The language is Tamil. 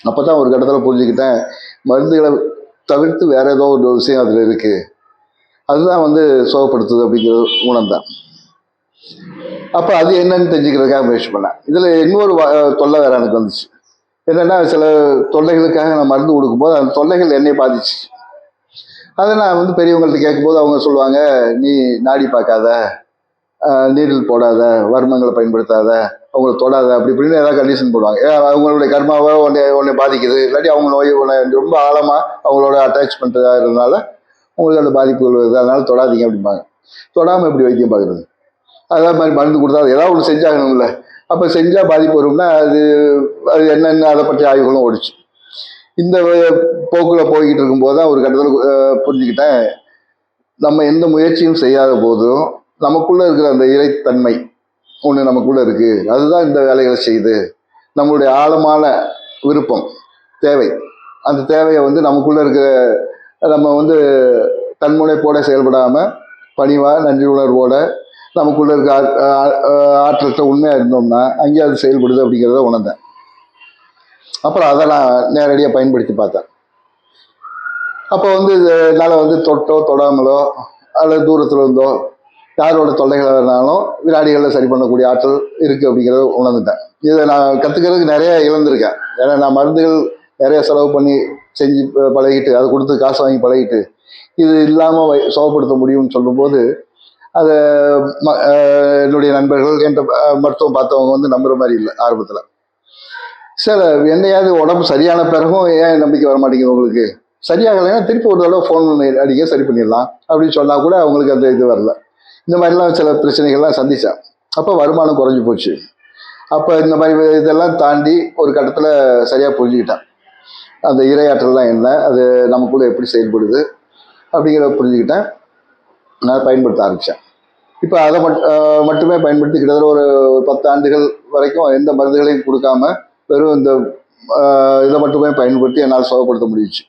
அப்போ தான் ஒரு கட்டத்தில் புரிஞ்சுக்கிட்டேன், மருந்துகளை தவிர்த்து வேற ஏதோ ஒரு விஷயம் அதில் இருக்குது, அதுதான் வந்து சுகப்படுத்துது அப்படிங்கிறது உணர்ந்தேன். அப்போ அது என்னன்னு தெரிஞ்சுக்கிறதுக்காக முயற்சி பண்ணேன். இதில் இன்னொரு தொல்லை வேற எனக்கு வந்துச்சு. என்னென்னா, சில தொல்லைகளுக்காக நான் மருந்து கொடுக்கும்போது அந்த தொல்லைகள் என்னை பாதிச்சு. அதை நான் வந்து பெரியவங்கள்ட்ட கேட்கும்போது அவங்க சொல்லுவாங்க, நீ நாடி பார்க்காத, நீரில் போடாத, வர்மங்களை பயன்படுத்தாத, அவங்கள தொடாத, அப்படி இப்படின்னு ஏதாவது கண்டிஷன் போடுவாங்க. அவங்களுடைய கர்மாவை உன்னை பாதிக்குது, இல்லாட்டி அவங்க நோய் உன்னை ரொம்ப ஆழமாக அவங்களோட அட்டாச்மெண்ட் ஆகிறதுனால உங்களுக்கு அந்த பாதிப்புகள் வருது, அதனால தொடாதீங்க அப்படிம்பாங்க. தொடாமல் எப்படி வைத்தியம் பார்க்குறது? அதாவது மாதிரி மருந்து கொடுத்தா அது ஏதாவது ஒன்று செஞ்சாகணும்ல. அப்போ செஞ்சால் பாதிப்பு வரும்னா அது அது என்னென்ன அதை பற்றி ஆய்வுகளும் ஓடிச்சு. இந்த போக்கில் போய்கிட்டு இருக்கும்போது தான் ஒரு கட்டத்தில் புரிஞ்சுக்கிட்டேன், நம்ம எந்த முயற்சியும் செய்யாத போதும் நமக்குள்ளே இருக்கிற அந்த இறைத்தன்மை ஒன்று நமக்குள்ளே இருக்குது, அதுதான் இந்த வேலைகளை செய்யுது. நம்மளுடைய ஆழமான விருப்பம், தேவை, அந்த தேவையை வந்து நமக்குள்ளே இருக்கிற நம்ம வந்து தன்முனைப்போட செயல்படாமல் பணிவாக நன்றி உணர்வோட நமக்குள்ளே இருக்க ஆற்றல்கிட்ட உண்மையாக இருந்தோம்னா அங்கேயே அது செயல்படுது அப்படிங்கிறத உணர்ந்தேன். அப்புறம் அதை நான் நேரடியாக பயன்படுத்தி பார்த்தேன். அப்போ வந்து என்னால் வந்து தொட்டோ தொடாமலோ அல்லது தூரத்தில் இருந்தோ யாரோட தொல்லைகளை இருந்தாலும் வினாடிகளில் சரி பண்ணக்கூடிய ஆற்றல் இருக்குது அப்படிங்கிறத உணர்ந்துட்டேன். இதை நான் கற்றுக்கிறதுக்கு நிறைய இழந்திருக்கேன். ஏன்னா நான் மருந்துகள் நிறைய செலவு பண்ணி செஞ்சு பழகிட்டு, அதை கொடுத்து காசு வாங்கி பழகிட்டு, இது இல்லாமல் சுகப்படுத்த முடியும்னு சொல்லும்போது அதை என்னுடைய நண்பர்கள் என்ற மருத்துவம் பார்த்தவங்க வந்து நம்புகிற மாதிரி இல்லை ஆரம்பத்தில். சார் என்னையாவது உடம்பு சரியான பிறகும் ஏன் நம்பிக்கை வர மாட்டேங்குது உங்களுக்கு? சரியாகலைன்னா திருப்பி ஒரு தடவை ஃபோன் அடிக்க சரி பண்ணிடலாம் அப்படின்னு சொன்னால் கூட அவங்களுக்கு அந்த இது வரல. இந்த மாதிரிலாம் சில பிரச்சனைகள்லாம் சந்தித்தேன். அப்போ வருமானம் குறைஞ்சி போச்சு. அப்போ இந்த மாதிரி இதெல்லாம் தாண்டி ஒரு கட்டத்தில் சரியாக புரிஞ்சுக்கிட்டேன், அந்த இரையாற்றல்லாம் என்ன, அது நமக்குள்ளே எப்படி செயல்படுது அப்படிங்கிறத புரிஞ்சுக்கிட்டேன். நான் பயன்படுத்த ஆரம்பித்தேன். இப்போ அதை மட்டுமே பயன்படுத்தி கிட்டத்தட்ட ஒரு 10 ஆண்டுகள் வரைக்கும் எந்த மருந்துகளையும் கொடுக்காம வெறும் இந்த இதை மட்டுமே பயன்படுத்தி என்னால் சுகப்படுத்த முடிஞ்சிச்சு.